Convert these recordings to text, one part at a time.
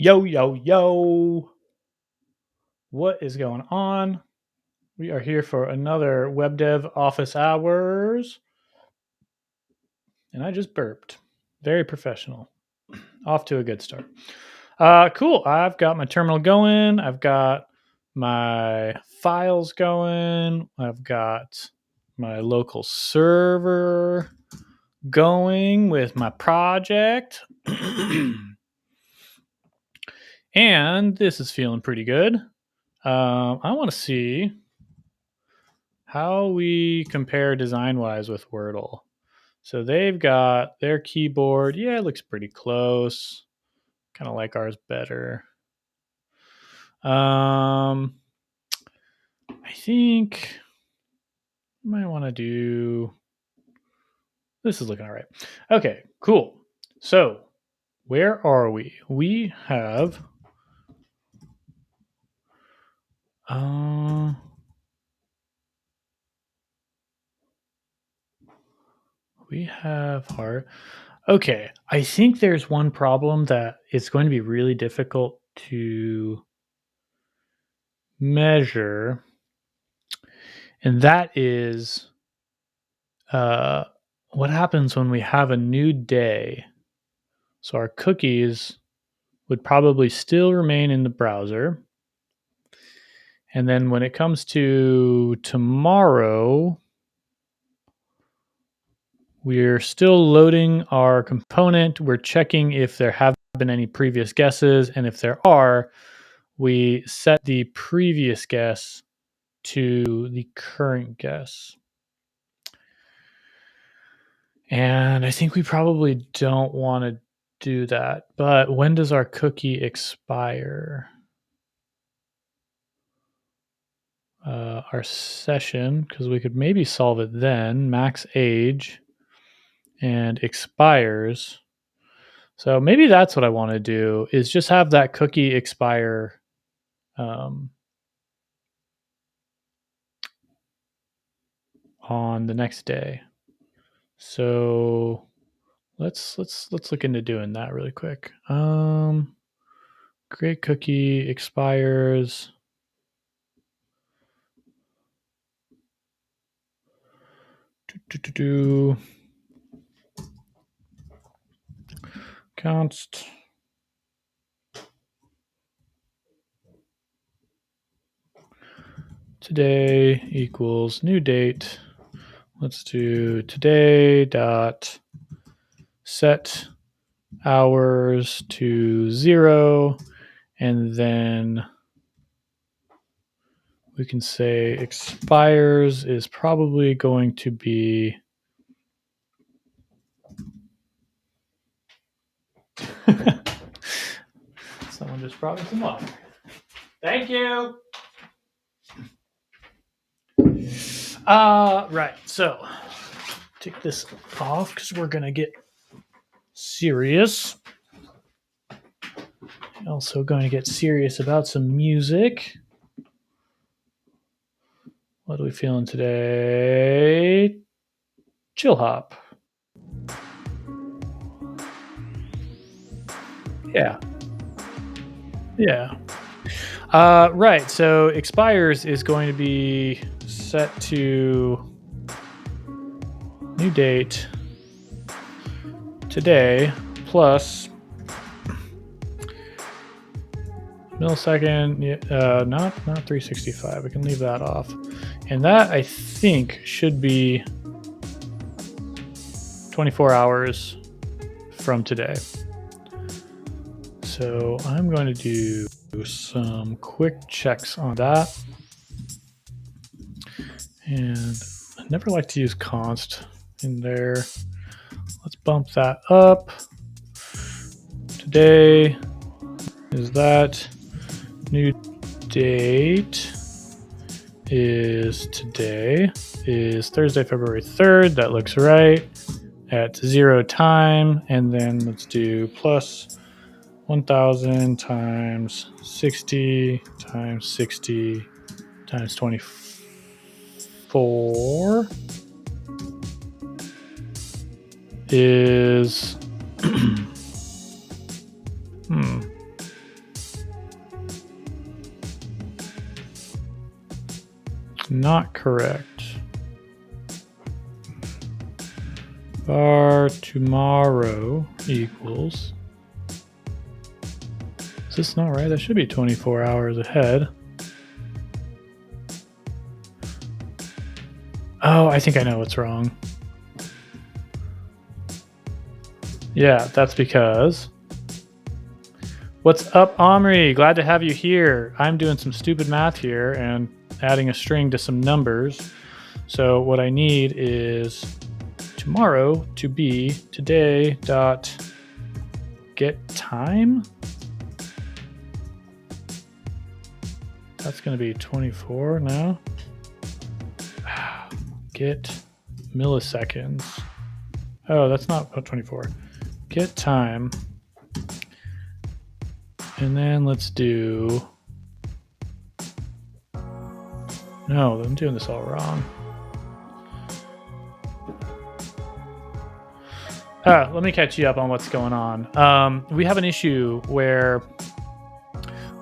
Yo, yo, yo. What is going on? We are here for another web dev office hours. And I just burped. Very professional. Off to a good start. Cool. I've got my terminal going. I've got my files going. I've got my local server going with my project. And this is feeling pretty good. I want to see how we compare design-wise with Worldle. So they've got their keyboard. Yeah, it looks pretty close. Kind of like ours better. I think I might want to do... This is looking all right. Okay, cool. So where are we? We have... we have heart. Okay, I think there's one problem that it's going to be really difficult to measure, and that is what happens when we have a new day. So our cookies would probably still remain in the browser. And then when it comes to tomorrow, we're still loading our component. We're checking if there have been any previous guesses. And if there are, we set the previous guess to the current guess. And I think we probably don't want to do that. But when does our cookie expire? Our session, because we could maybe solve it then, max age and expires. So maybe that's what I want to do, is just have that cookie expire on the next day. So let's look into doing that really quick. Create cookie expires. Const today equals new date. Let's do today dot set hours to 0, and then we can say expires is probably going to be someone just brought me some water. Thank you. Right, so take this off because we're gonna get serious. Also going to get serious about some music. What are we feeling today? Chill hop. Yeah. Right, so expires is going to be set to new date today plus millisecond, not 365. We can leave that off. And that, I think, should be 24 hours from today. So I'm going to do some quick checks on that. And I never like to use const in there. Let's bump that up. Today is that. New date is today, is Thursday, February 3rd. That looks right at 0 time. And then let's do plus 1000 times 60 times 60 times 24 is not correct. Var tomorrow equals. Is this not right? That should be 24 hours ahead. Oh, I think I know what's wrong. Yeah, that's because... What's up, Omri? Glad to have you here. I'm doing some stupid math here and adding a string to some numbers. So what I need is tomorrow to be today dot get time. That's going to be 24 now. Get milliseconds. Oh, that's not 24. Get time. And then let's do... No, I'm doing this all wrong. Let me catch you up on what's going on. We have an issue where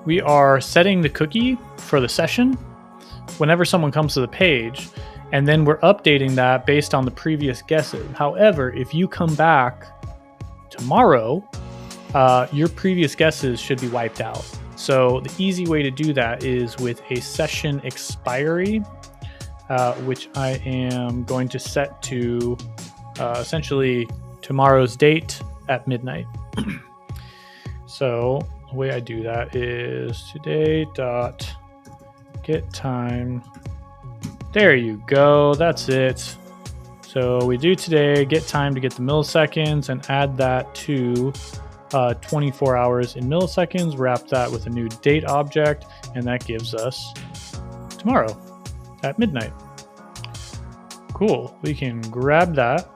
we are setting the cookie for the session whenever someone comes to the page, and then we're updating that based on the previous guesses. However, if you come back tomorrow, your previous guesses should be wiped out. So the easy way to do that is with a session expiry, which I am going to set to essentially tomorrow's date at midnight. So the way I do that is today.getTime. There you go. That's it. So we do today get time to get the milliseconds and add that to 24 hours in milliseconds, wrap that with a new date object, and that gives us tomorrow at midnight. Cool. We can grab that,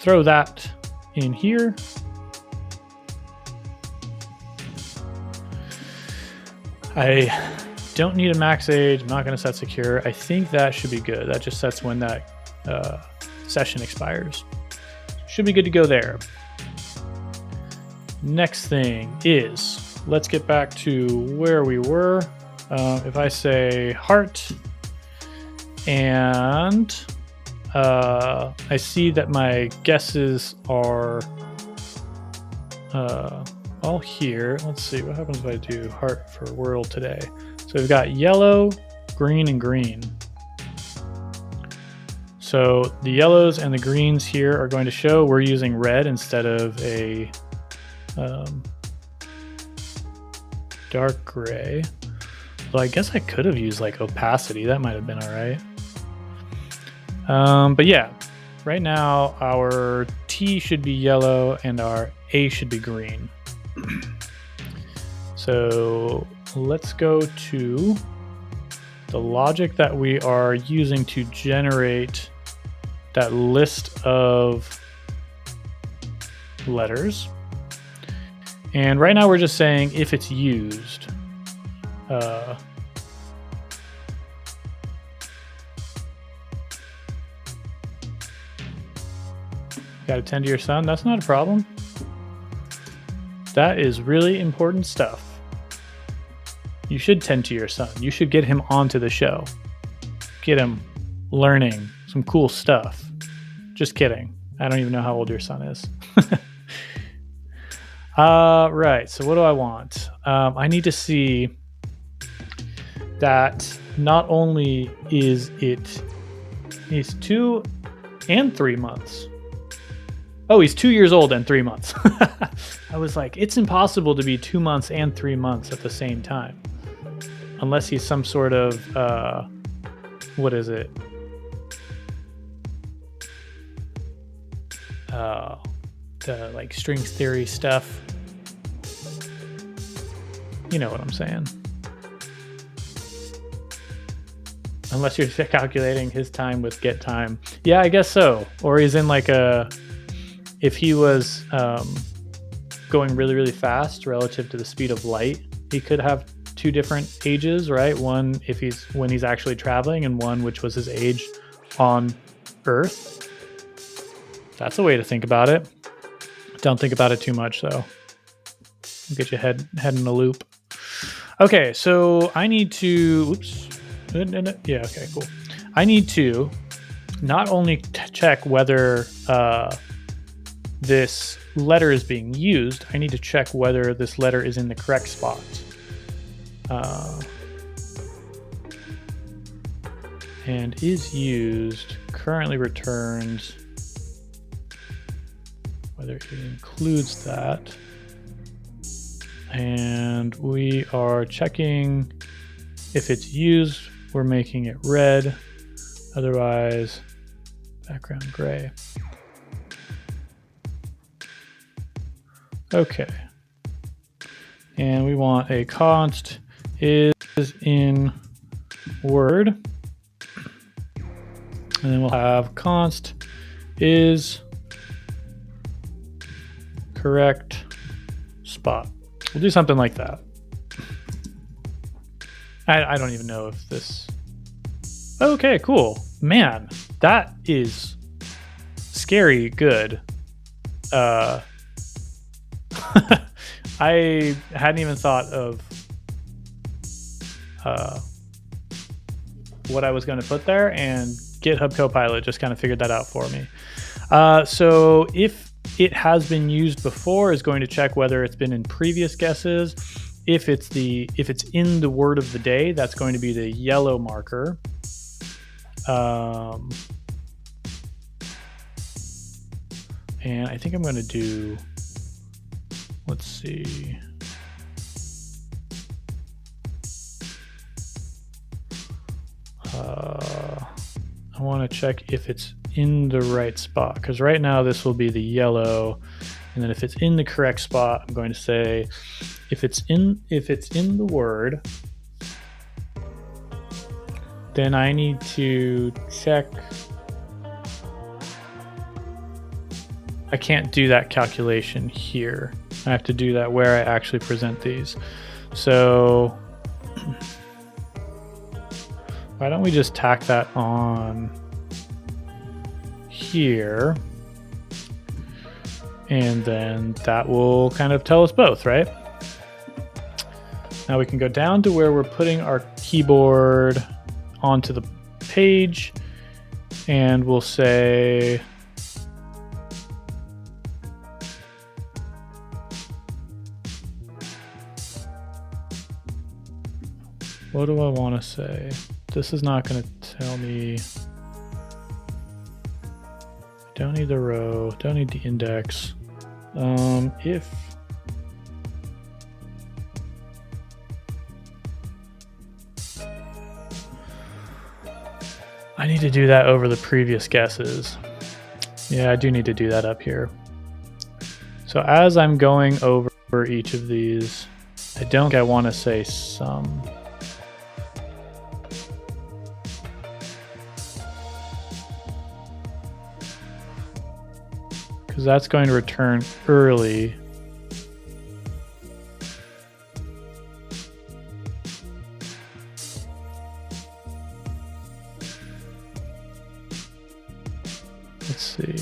throw that in here. I don't need a max age. I'm not going to set secure. I think that should be good. That just sets when that session expires. Should be good to go there. Next thing is, let's get back to where we were. If I say heart, and I see that my guesses are all here. Let's see, what happens if I do heart for Worldle today? So we've got yellow, green, and green. So the yellows and the greens here are going to show we're using red instead of a dark gray. Well, I guess I could have used like opacity. That might have been all right. But yeah, right now our T should be yellow and our A should be green. So let's go to the logic that we are using to generate that list of letters. And right now we're just saying if it's used. Gotta tend to your son. That's not a problem. That is really important stuff. You should tend to your son. You should get him onto the show. Get him learning some cool stuff. Just kidding. I don't even know how old your son is. Right, so what do I want? I need to see that not only is he's 2 and 3 months. Oh, he's 2 years old and 3 months. I was like, it's impossible to be 2 months and 3 months at the same time. Unless he's some sort of, what is it? The like string theory stuff. You know what I'm saying. Unless you're calculating his time with get time. Yeah, I guess so. Or he's in like if he was going really, really fast relative to the speed of light, he could have 2 different ages, right? One when he's actually traveling, and one which was his age on Earth. That's a way to think about it. Don't think about it too much, though. Get your head in a loop. Okay, so I need to... Oops. Yeah, okay, cool. I need to not only check whether this letter is being used, I need to check whether this letter is in the correct spot. And is used currently returns whether it includes that. And we are checking if it's used, we're making it red. Otherwise, background gray. Okay. And we want a const is in Word. And then we'll have const is correct spot. We'll do something like that. I don't even know if this... Okay, cool. Man, that is scary good. I hadn't even thought of what I was going to put there, and GitHub Copilot just kind of figured that out for me. So if it has been used before, is going to check whether it's been in previous guesses. If it's in the word of the day, that's going to be the yellow marker. And I think I'm going to do, let's see. I want to check if it's in the right spot, because right now this will be the yellow, and then if it's in the correct spot, I'm going to say if it's in the word, then I need to check. I can't do that calculation here. I have to do that where I actually present these. So why don't we just tack that on here, and then that will kind of tell us both, right? Now we can go down to where we're putting our keyboard onto the page, and we'll say what do I want to say? This is not going to tell me. Don't need the row, don't need the index. If I need to do that over the previous guesses. Yeah, I do need to do that up here. So as I'm going over each of these, I want to say sum. Because that's going to return early. Let's see.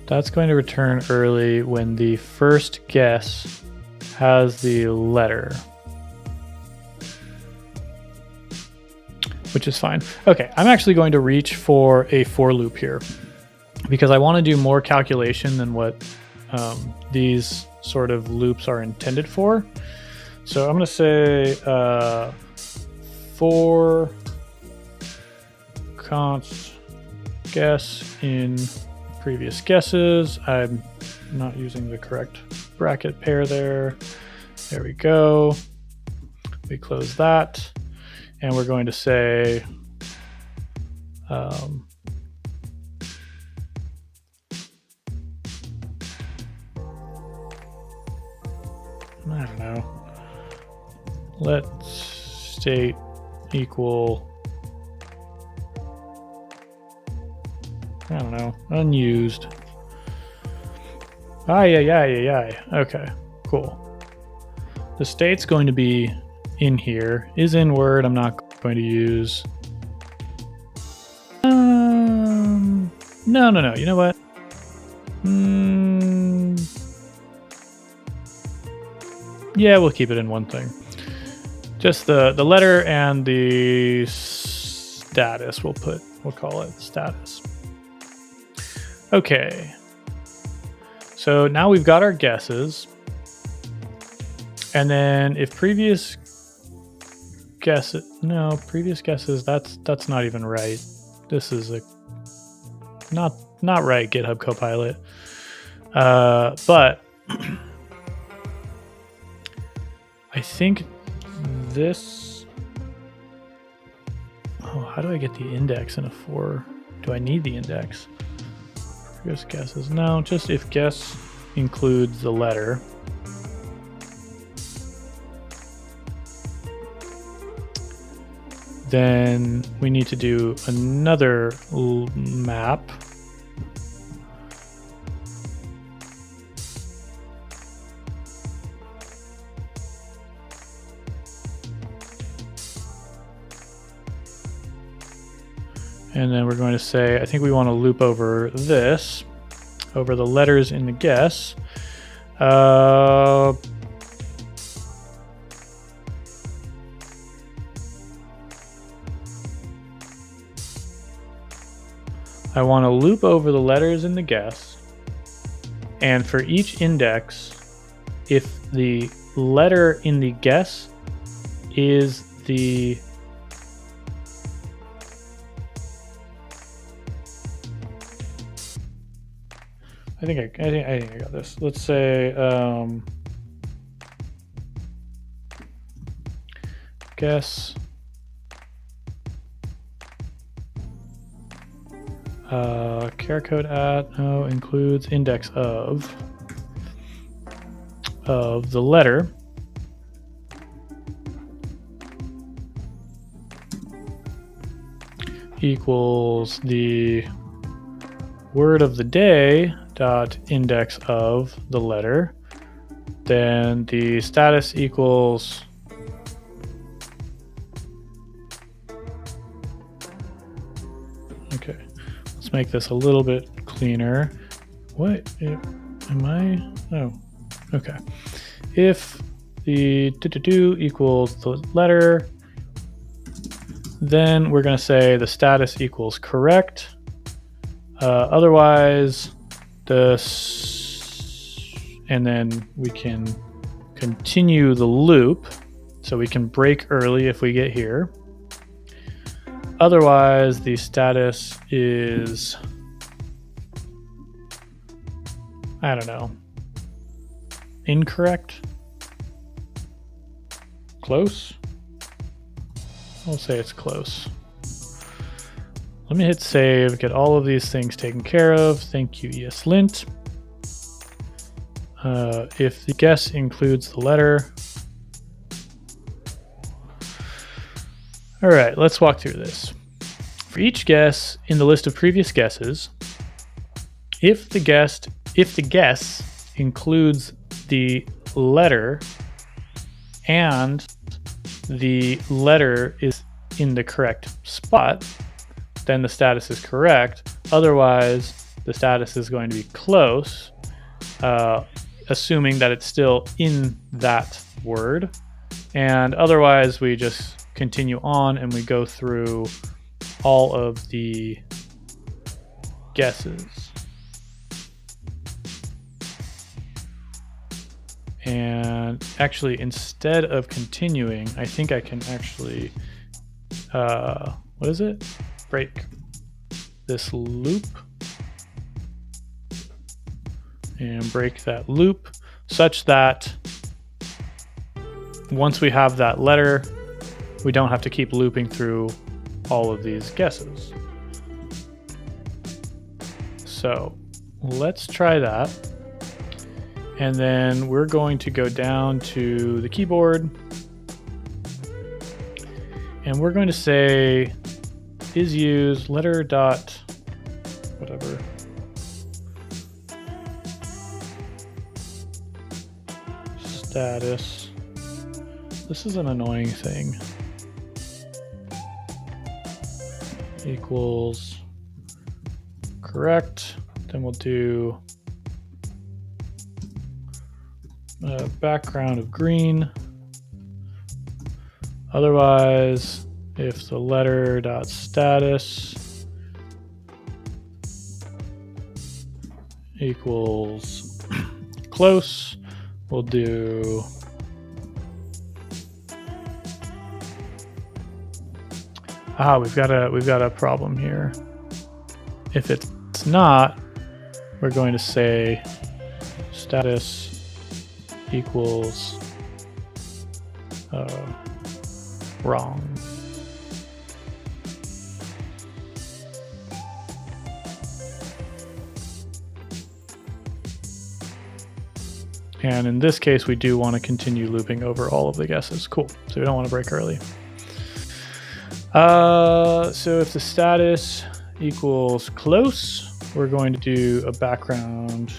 That's going to return early when the first guess has the letter. Which is fine. Okay, I'm actually going to reach for a for loop here, because I want to do more calculation than what these sort of loops are intended for. So I'm going to say for const guess in previous guesses. I'm not using the correct bracket pair there. There we go. We close that, and we're going to say I don't know. Let state equal, I don't know, unused. Okay, cool. The state's going to be in here. Is in Word, I'm not going to use. No. You know what? Yeah, we'll keep it in one thing. Just the letter and the status. We'll call it status. Okay. So now we've got our guesses. And then if previous guesses, that's not even right. This is not right, GitHub Copilot. But I think this, how do I get the index in a for? Do I need the index? Previous guesses, no, just if guess includes the letter. Then we need to do another map. And then we're going to say, I think we want to loop over this, over the letters in the guess. I want to loop over the letters in the guess, and for each index, if the letter in the guess is the I think I got this. Let's say guess char code at includes index of the letter equals the word of the day dot index of the letter, then the status equals okay. Let's make this a little bit cleaner. What am I? Oh, okay. If the do equals the letter, then we're going to say the status equals correct. Otherwise, and then we can continue the loop, so we can break early if we get here. Otherwise, the status is, I don't know, incorrect? Close? I'll say it's close. Let me hit save, get all of these things taken care of. Thank you, ESLint. If the guess includes the letter. All right, let's walk through this. For each guess in the list of previous guesses, if the guess includes the letter and the letter is in the correct spot, then the status is correct. Otherwise, the status is going to be close, assuming that it's still in that word. And otherwise, we just continue on and we go through all of the guesses. And actually, instead of continuing, I think I can actually, what is it? Break this loop and break that loop such that once we have that letter, we don't have to keep looping through all of these guesses. So let's try that. And then we're going to go down to the keyboard and we're going to say is used letter dot whatever status. This is an annoying thing. Equals correct. Then we'll do a background of green. Otherwise, if the letter.status equals close, we'll do we've got a problem here. If it's not, we're going to say status equals wrong. And in this case, we do want to continue looping over all of the guesses. Cool. So we don't want to break early. So if the status equals close, we're going to do a background.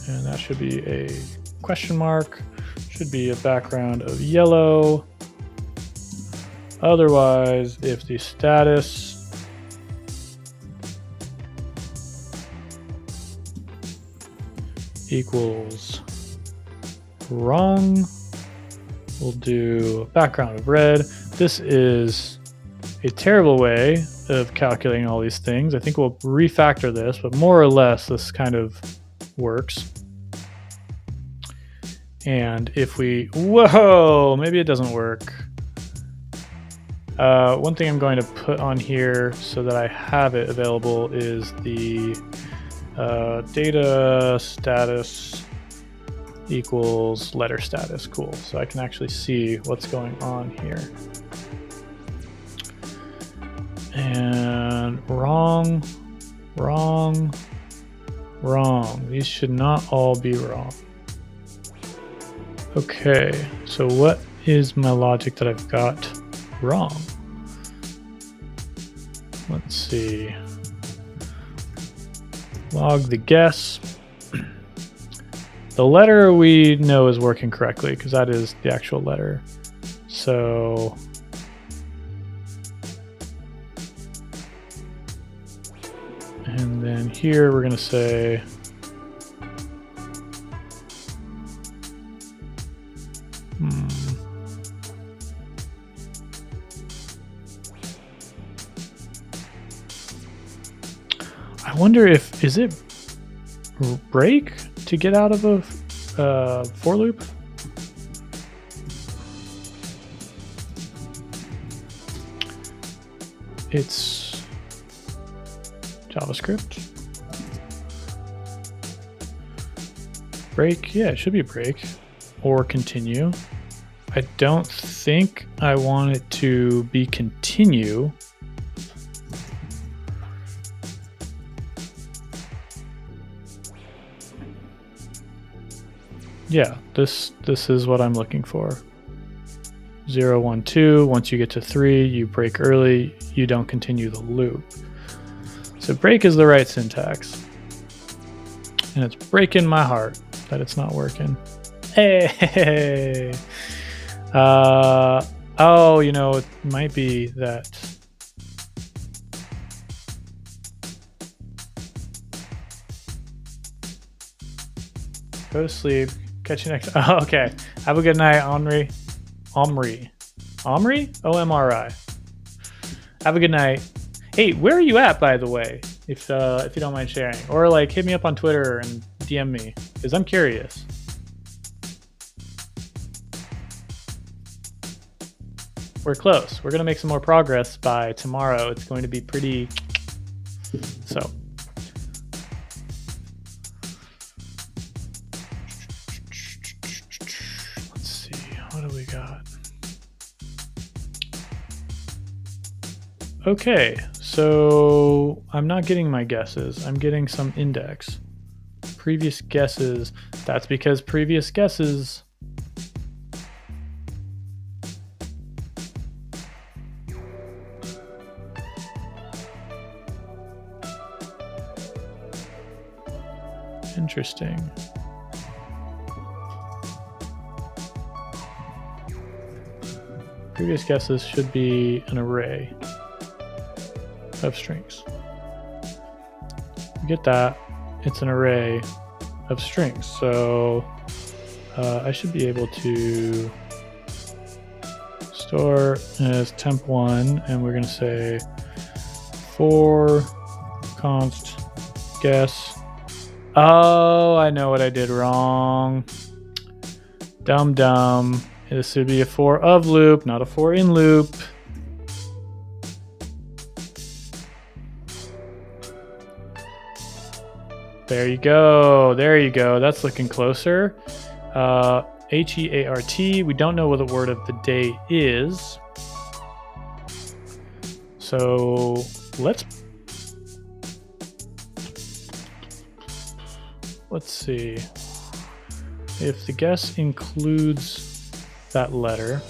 And that should be a question mark. Should be a background of yellow. Otherwise, if the status equals wrong, we'll do a background of red. This is a terrible way of calculating all these things. I think we'll refactor this, but more or less this kind of works. And if we, whoa, maybe it doesn't work. One thing I'm going to put on here so that I have it available is the data status equals letter status. Cool. So I can actually see what's going on here. And wrong, wrong, wrong. These should not all be wrong. Okay, so what is my logic that I've got wrong? Let's see. Log the guess. The letter we know is working correctly because that is the actual letter. So and then here we're going to say I wonder if, is it break to get out of a for loop? It's JavaScript. Break, yeah, it should be break or continue. I don't think I want it to be continue. Yeah, this is what I'm looking for. 0, 1, 2. Once you get to 3, you break early. You don't continue the loop. So break is the right syntax. And it's breaking my heart that it's not working. Hey! Oh, you know, it might be that. Go to sleep. Catch you next. Oh, okay. Have a good night, Omri. Omri. O-M-R-I. Have a good night. Hey, where are you at, by the way? If you don't mind sharing, or like hit me up on Twitter and DM me, because I'm curious. We're close. We're gonna make some more progress by tomorrow. It's going to be pretty. So. What do we got? Okay, so I'm not getting my guesses. I'm getting some index. Previous guesses. That's because previous guesses. Interesting. Previous guesses should be an array of strings. You get that, it's an array of strings. So I should be able to store as temp1, and we're going to say for const guess. Oh, I know what I did wrong. Dumb. This would be a for of loop, not a for in loop. There you go. That's looking closer. HEART. We don't know what the word of the day is. So let's see. If the guess includes that letter,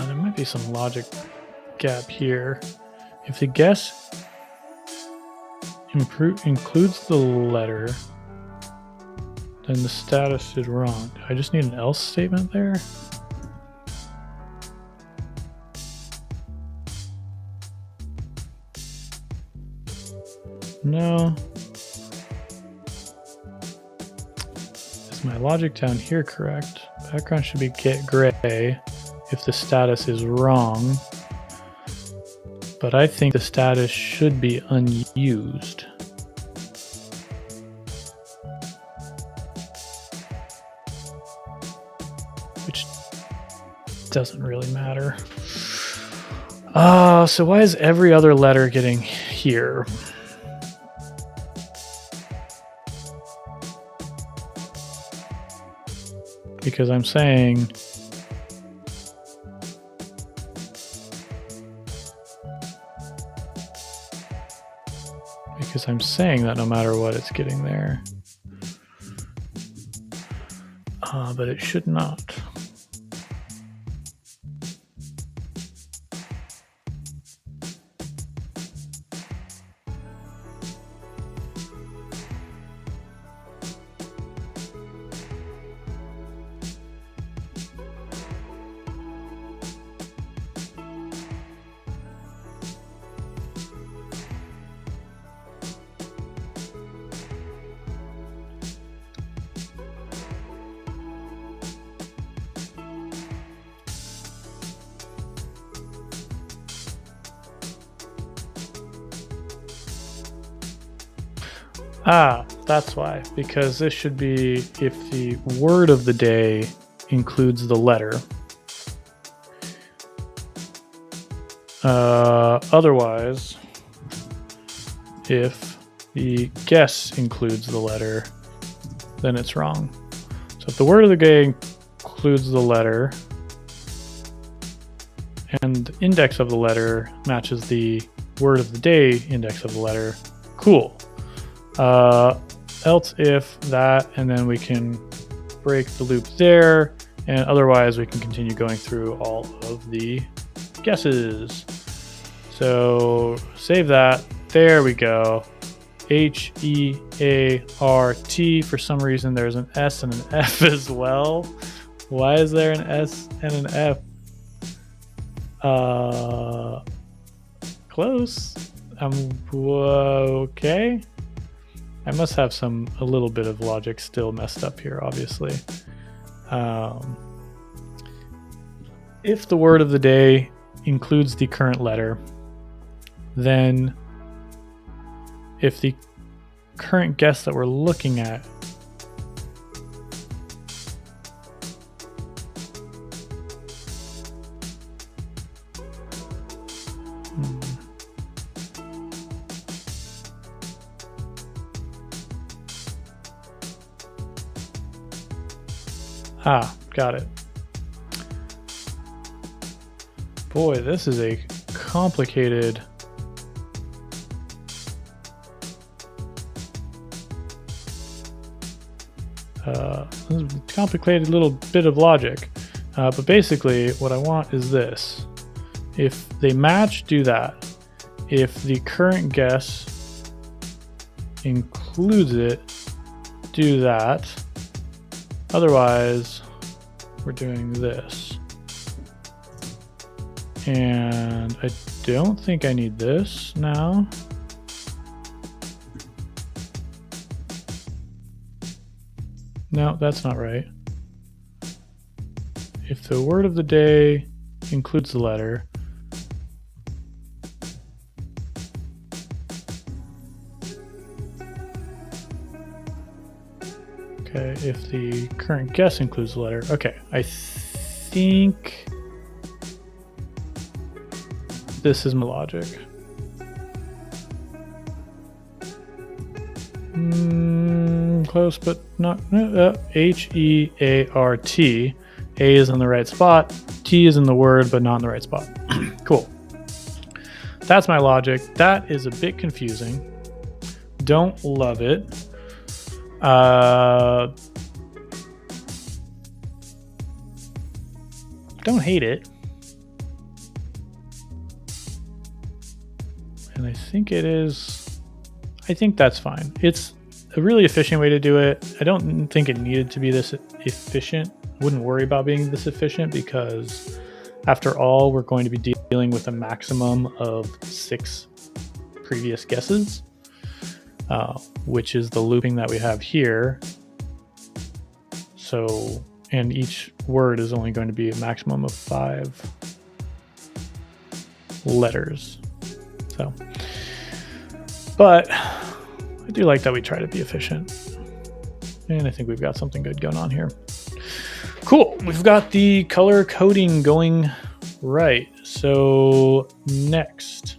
there might be some logic gap here. If the guess includes the letter, then the status is wrong. I just need an else statement there. No. Is my logic down here correct? Background should be get gray if the status is wrong, but I think the status should be unused. Which doesn't really matter. So why is every other letter getting here? Because I'm saying that no matter what, it's getting there. But it should not. That's why, because this should be if the word of the day includes the letter. Otherwise, if the guess includes the letter, then it's wrong. So if the word of the day includes the letter and the index of the letter matches the word of the day index of the letter, cool. Else if that, and then we can break the loop there, and otherwise we can continue going through all of the guesses. So save that. There we go. HEART. For some reason there's an S and an F as well. Why is there an S and an F? Close. Okay. I must have a little bit of logic still messed up here, obviously. If the word of the day includes the current letter, then if the current guess that we're looking at got it. Boy, this is a complicated This is a complicated little bit of logic. But basically what I want is this. If they match, do that. If the current guess includes it, do that. Otherwise, we're doing this. And I don't think I need this now. No, that's not right. If the word of the day includes the letter, okay, if the current guess includes the letter, okay, I think this is my logic. Close, but not. H-E-A-R-T. A is in the right spot. T is in the word, but not in the right spot. Cool. That's my logic. That is a bit confusing. Don't love it. Don't hate it. And I think it is. I think that's fine. It's a really efficient way to do it. I don't think it needed to be this efficient. I wouldn't worry about being this efficient because after all, we're going to be dealing with a maximum of 6 previous guesses, which is the looping that we have here. So, and each word is only going to be a maximum of 5 letters. So, but I do like that we try to be efficient. And I think we've got something good going on here. Cool. We've got the color coding going right. So next,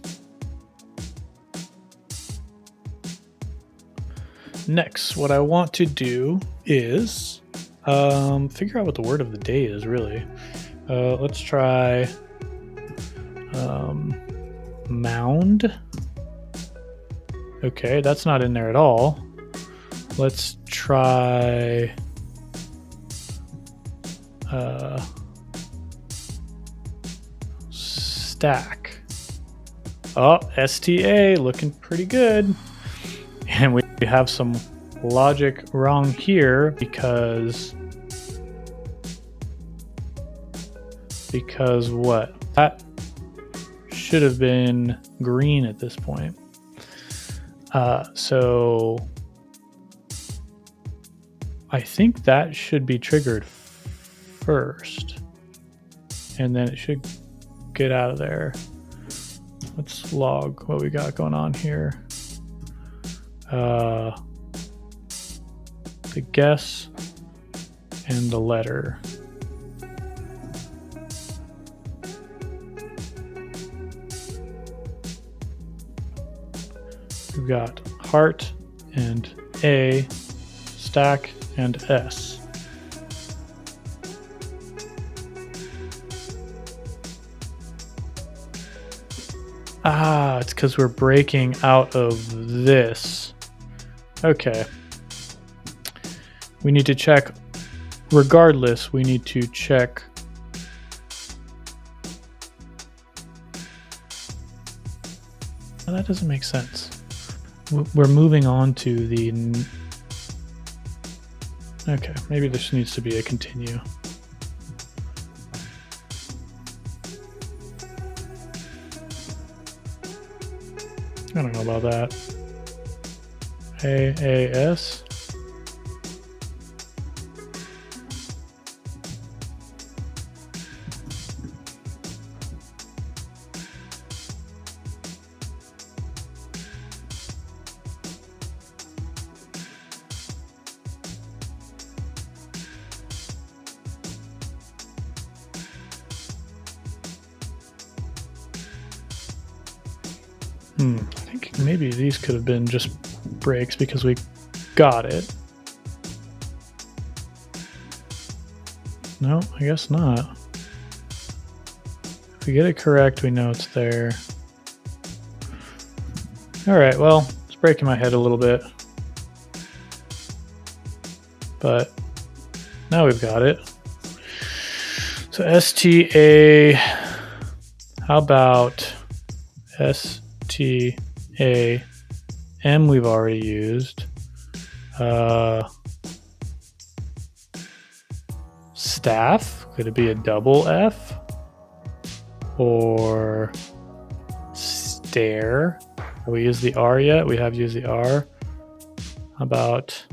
what I want to do is figure out what the word of the day is, really. Let's try mound. Okay, that's not in there at all. Let's try stack. Oh, STA, looking pretty good. And we have some logic wrong here because what? That should have been green at this point. So I think that should be triggered first, and then it should get out of there. Let's log what we got going on here. The guess and the letter. We've got heart and A, stack and S. Ah, it's because we're breaking out of this. Okay. We need to check, regardless, we need to check that doesn't make sense. We're moving on to the... Okay, maybe this needs to be a continue. I don't know about that. AAS. I think maybe these could have been just breaks because we got it. No, I guess not. If we get it correct, we know it's there. All right, well, it's breaking my head a little bit. but now we've got it. So STA, how about STAM we've already used. Staff, could it be a double F? Or stare? Have we used the R yet? We have used the R. How about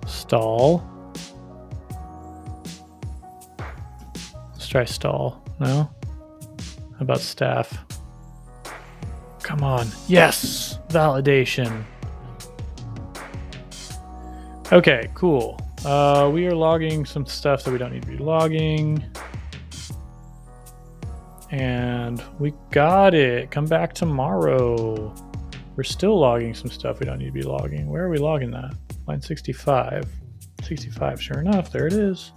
stall? Let's try stall. No? How about staff? Come on. Yes! Validation. Okay, cool. We are logging some stuff that we don't need to be logging. And we got it. Come back tomorrow. We're still logging some stuff we don't need to be logging. Where are we logging that? Line 65. 65, sure enough, there it is.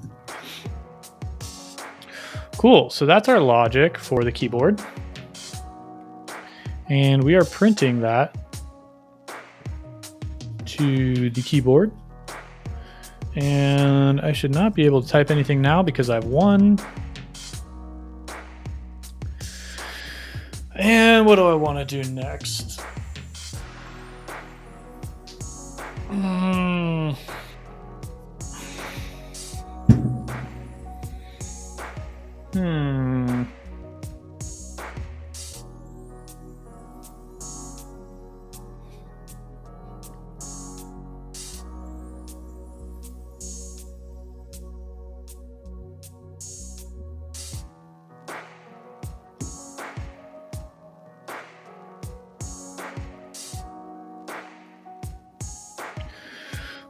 Cool, so that's our logic for the keyboard. And we are printing that to the keyboard. And I should not be able to type anything now because I've won. And what do I want to do next?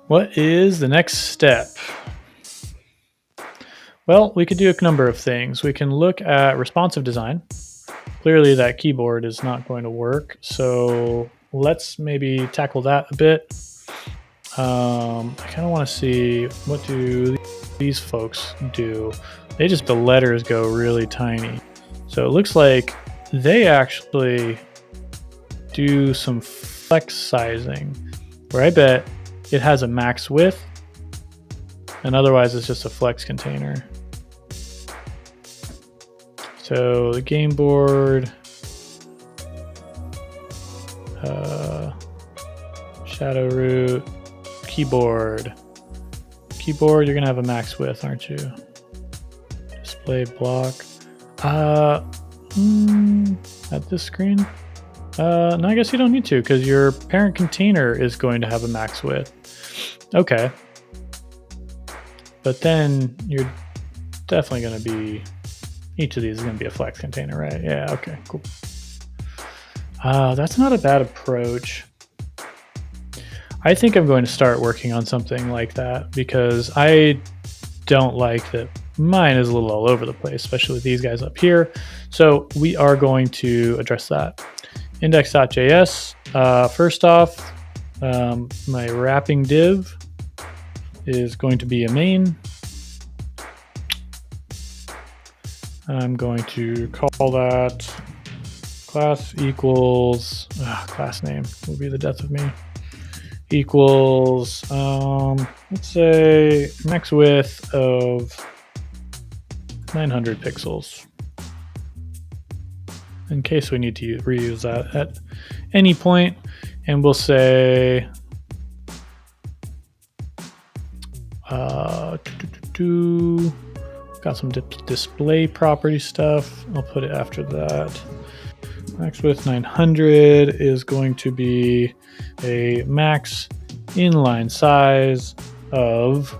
What is the next step? Well, we could do a number of things. We can look at responsive design. Clearly that keyboard is not going to work, so let's maybe tackle that a bit. I kind of want to see, what do these folks do? The letters go really tiny. So it looks like they actually do some flex sizing, where I bet it has a max width, and otherwise it's just a flex container. So the game board, shadow root, keyboard. Keyboard, you're gonna have a max width, aren't you? Display block. At this screen? No, I guess you don't need to because your parent container is going to have a max width. Okay. But then you're definitely going to be, each of these is going to be a flex container, right? Yeah, okay, cool. That's not a bad approach. I think I'm going to start working on something like that because I don't like that mine is a little all over the place, especially with these guys up here. So we are going to address that. Index.js, first off, my wrapping div is going to be a main. I'm going to call that class equals, class name will be the death of me, equals, let's say max width of 900 pixels. In case we need to reuse that at any point. And we'll say got some display property stuff. I'll put it after that. Max width 900 is going to be a max inline size of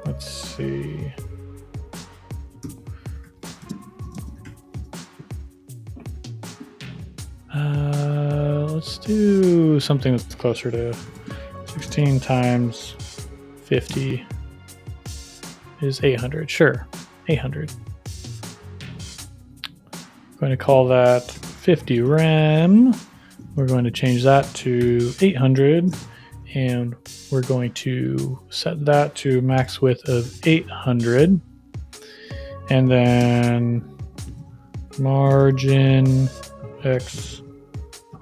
let's see. Let's do something that's closer to 16 times 50 is 800. Sure, 800. I'm going to call that 50 rem. We're going to change that to 800, and we're going to set that to max width of 800. And then margin x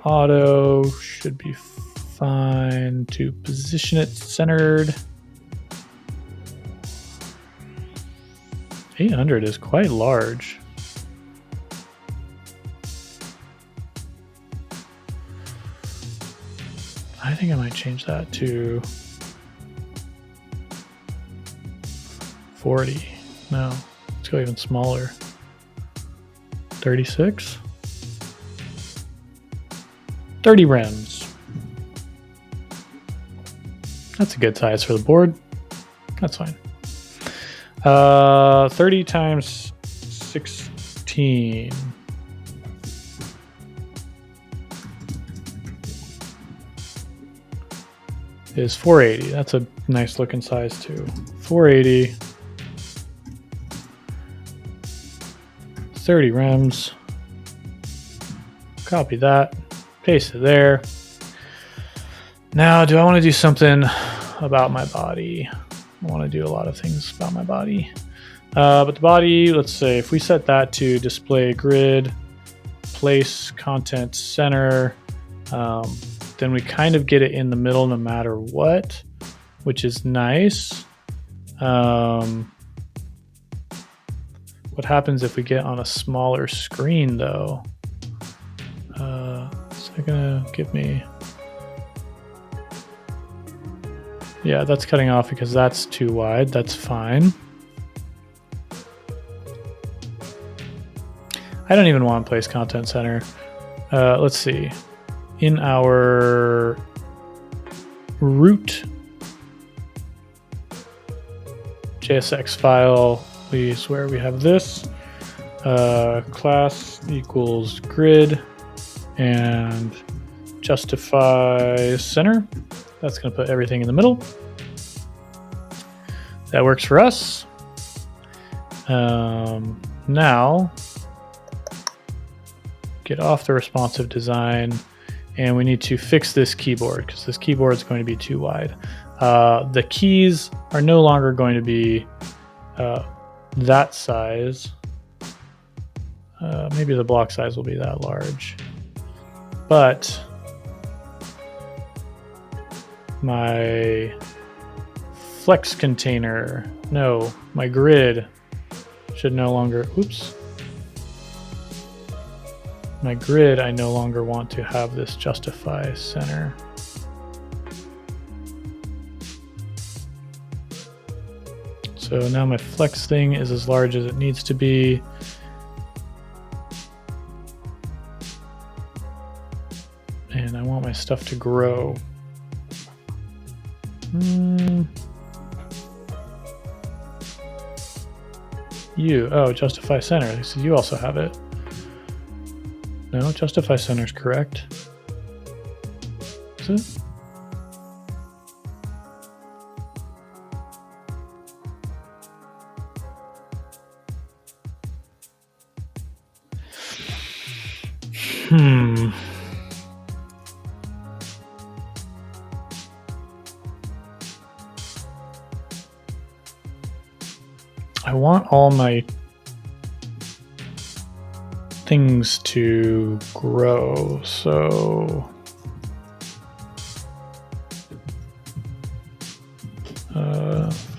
auto should be fine to position it centered. 800 is quite large. I think I might change that to 40. No, let's go even smaller. 36. 30 rems. That's a good size for the board. That's fine. 30 times 16 is 480. That's a nice looking size too. 480. 30 rems. Copy that. Paste it there. Now, do I want to do something about my body? I want to do a lot of things about my body. But the body, let's say if we set that to display grid, place content center, then we kind of get it in the middle no matter what, which is nice. What happens if we get on a smaller screen though? Is that gonna give me... Yeah, that's cutting off because that's too wide. That's fine. I don't even want place content center. Let's see. In our root JSX file, we swear we have this. Class equals grid and justify center. That's going to put everything in the middle. That works for us. Now, get off the responsive design, and we need to fix this keyboard because this keyboard is going to be too wide. The keys are no longer going to be that size. Maybe the block size will be that large. But my flex container, no, my grid should no longer, oops. My grid, I no longer want to have this justify center. So now my flex thing is as large as it needs to be. And I want my stuff to grow. Oh, justify center. So you also have it. No, justify center is correct. Is it? I want all my things to grow, so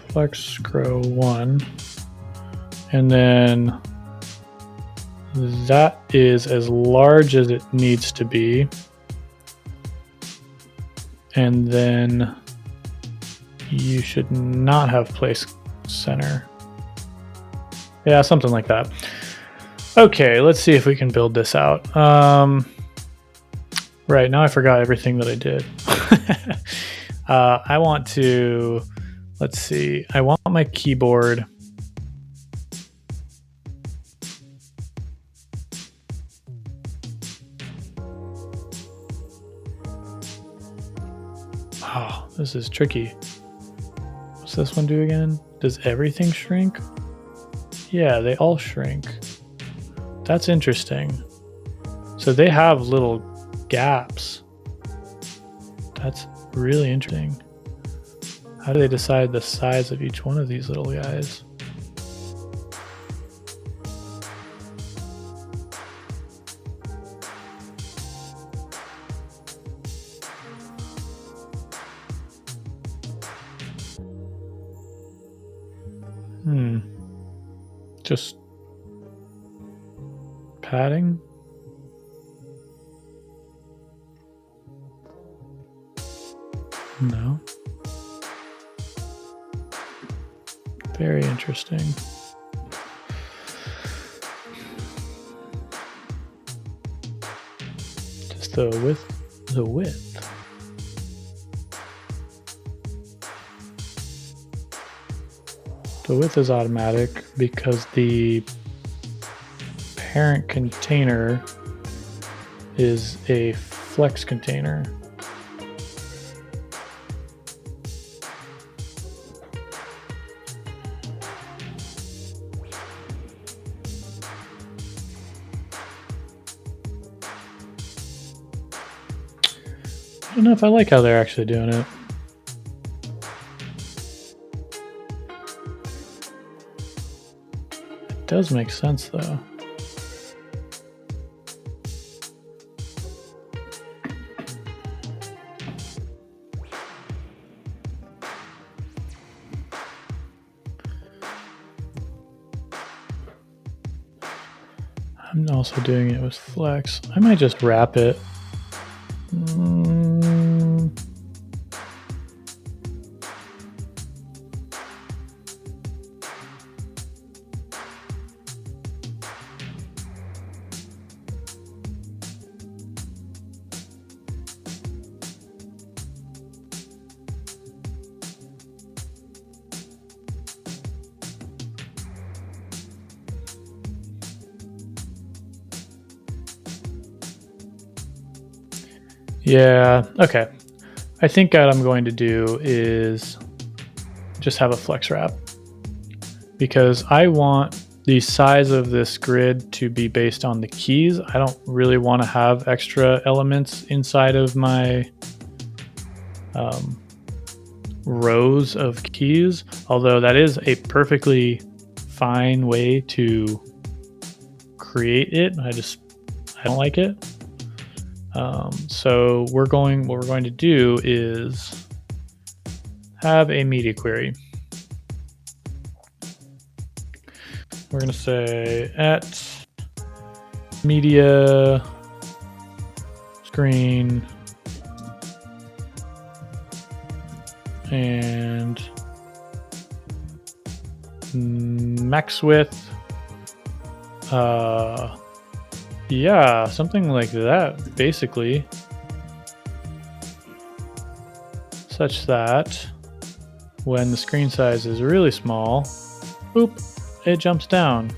flex grow 1, and then that is as large as it needs to be, and then you should not have place center. Yeah, something like that. Okay, let's see if we can build this out. Right, now I forgot everything that I did. I want to, let's see, I want my keyboard. Oh, this is tricky. What's this one do again? Does everything shrink? Yeah, they all shrink. That's interesting. So they have little gaps. That's really interesting. How do they decide the size of each one of these little guys? Just padding? No. Very interesting. Just the width. The width. The width is automatic because the parent container is a flex container. I don't know if I like how they're actually doing it. It does make sense though. I'm also doing it with flex. I might just wrap it. Yeah, okay. I think what I'm going to do is just have a flex wrap because I want the size of this grid to be based on the keys. I don't really want to have extra elements inside of my rows of keys, although that is a perfectly fine way to create it. I don't like it. So what we're going to do is have a media query. We're going to say at media screen and max width. Yeah, something like that, basically. Such that when the screen size is really small, boop, it jumps down.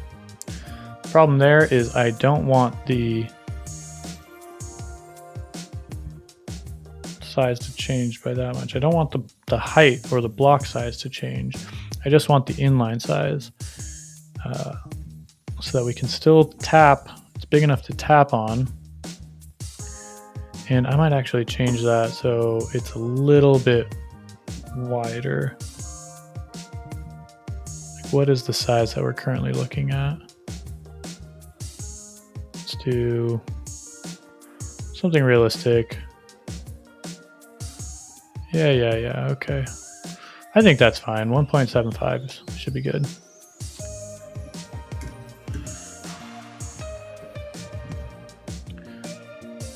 The problem there is I don't want the size to change by that much. I don't want the height or the block size to change. I just want the inline size so that we can still tap. It's big enough to tap on. And I might actually change that so it's a little bit wider. Like, what is the size that we're currently looking at? Let's do something realistic. Yeah, okay. I think that's fine. 1.75 should be good.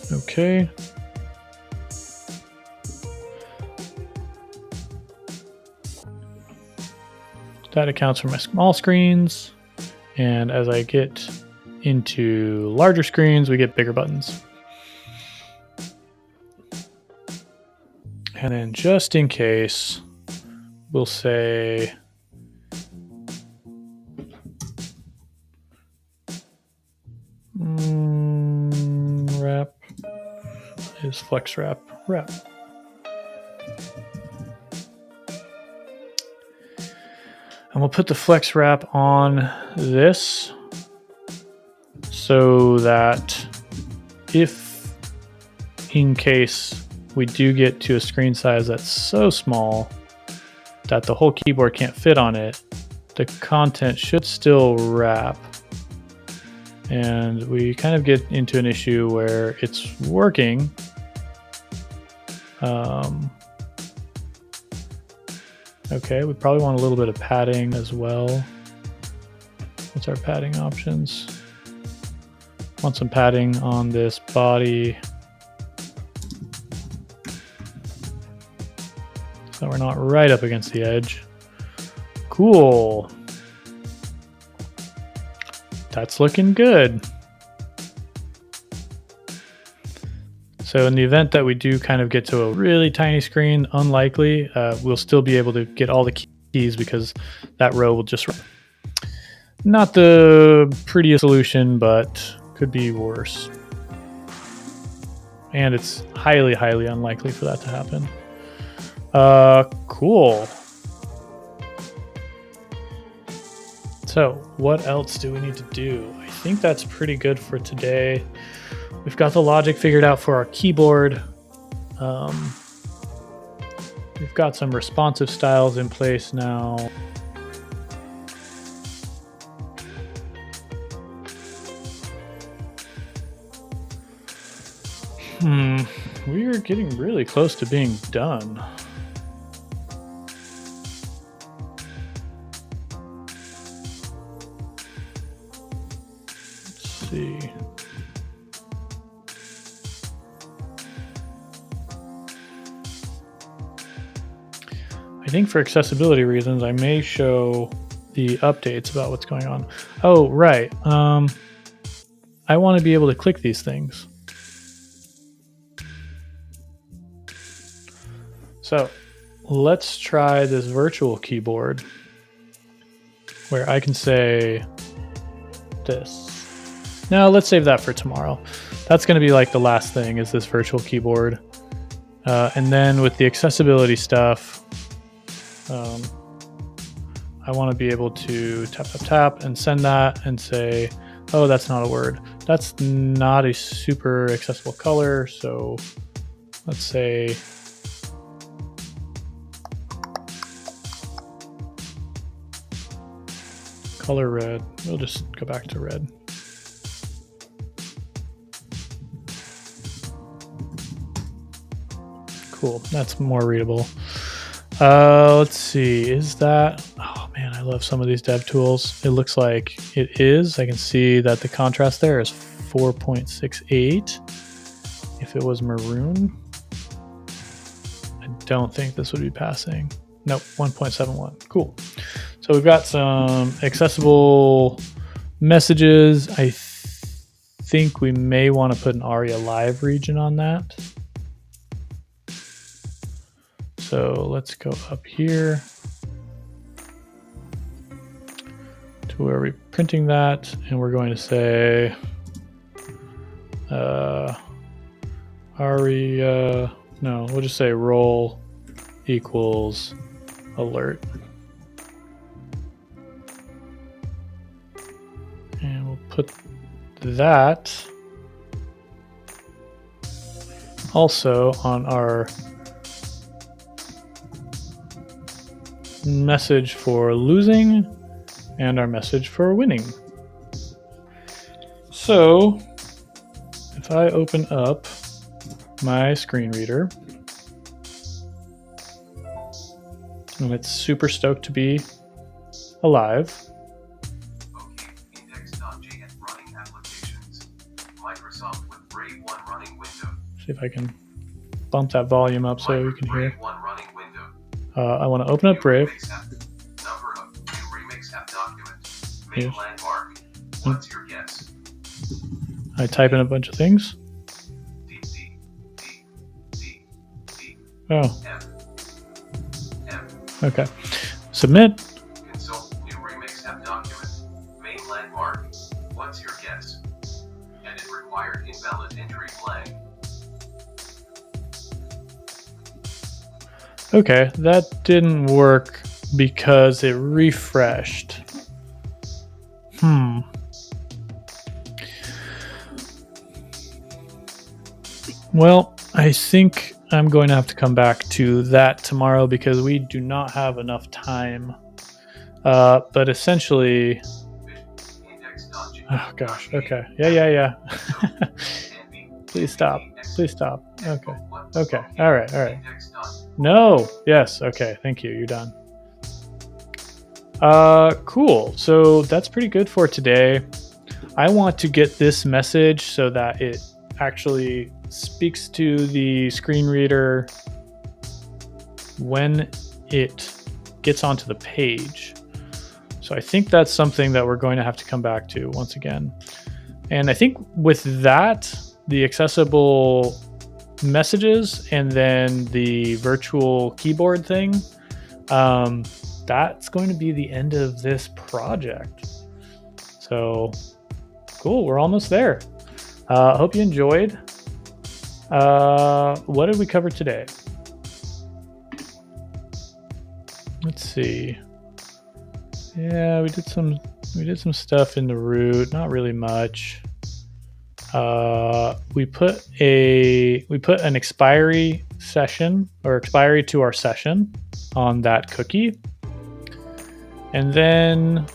Okay. That accounts for my small screens. And as I get into larger screens, we get bigger buttons. And then just in case, we'll say wrap is flex wrap. And we'll put the flex wrap on this so that if in case we do get to a screen size that's so small that the whole keyboard can't fit on it, the content should still wrap. And we kind of get into an issue where it's working. Okay, we probably want a little bit of padding as well. What's our padding options? Want some padding on this body. So we're not right up against the edge. Cool. That's looking good. So in the event that we do kind of get to a really tiny screen, unlikely, we'll still be able to get all the keys because that row will just run. Not the prettiest solution, but could be worse. And it's highly, highly unlikely for that to happen. Cool. So what else do we need to do? I think that's pretty good for today. We've got the logic figured out for our keyboard. We've got some responsive styles in place now. We are getting really close to being done. Let's see. I think for accessibility reasons, I may show the updates about what's going on. Oh, right. I want to be able to click these things. So let's try this virtual keyboard where I can say this. Now let's save that for tomorrow. That's going to be like the last thing is this virtual keyboard. And then with the accessibility stuff, I want to be able to tap, tap, tap and send that and say, oh, that's not a word. That's not a super accessible color. So let's say color red. We'll just go back to red. Cool, that's more readable. Let's see, is that, oh man, I love some of these dev tools. It looks like it is. I can see that the contrast there is 4.68. If it was maroon, I don't think this would be passing. Nope, 1.71, cool. So we've got some accessible messages. I think we may want to put an ARIA live region on that. So let's go up here to where we're printing that, and we're going to say ARIA, no, we'll just say role equals alert. And we'll put that also on our message for losing and our message for winning. So if I open up my screen reader, and it's super stoked to be alive. Okay, index.js running applications. Microsoft with Brave 1 running window. See if I can bump that volume up so you can hear. Brave 1 running window. I want to open up Brave. Number of new remix app document. Main landmark. What's your guess? I type in a bunch of things. D, D, D, D, D. Oh. M. M. Okay. Submit. Consult new remix app document. Main landmark. What's your guess? Edit required invalid entry blank. Okay, that didn't work because it refreshed. Well, I think I'm going to have to come back to that tomorrow because we do not have enough time. But essentially, oh gosh, okay, yeah. Please stop. Okay, all right. No, yes, okay, thank you, you're done. Cool. So that's pretty good for today. I want to get this message so that it actually speaks to the screen reader when it gets onto the page. So I think that's something that we're going to have to come back to once again. And I think with that, the accessible messages and then the virtual keyboard thing, that's going to be the end of this project. So cool, we're almost there. Hope you enjoyed. What did we cover today? Let's see. Yeah, we did some stuff in the root, not really much. We put an expiry session or expiry to our session on that cookie. And then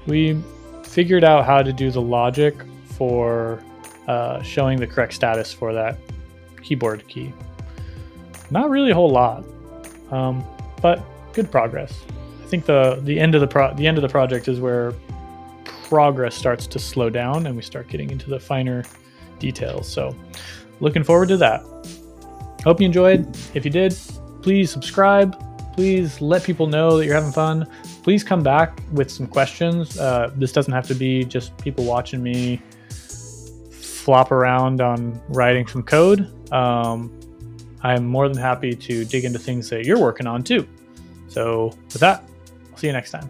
we figured out how to do the logic for showing the correct status for that keyboard key. Not really a whole lot, but good progress. I think the end of the project is where progress starts to slow down and we start getting into the finer details. So looking forward to that. Hope you enjoyed. If you did, please subscribe. Please let people know that you're having fun. Please come back with some questions. This doesn't have to be just people watching me flop around on writing some code. I'm more than happy to dig into things that you're working on too. So with that, I'll see you next time.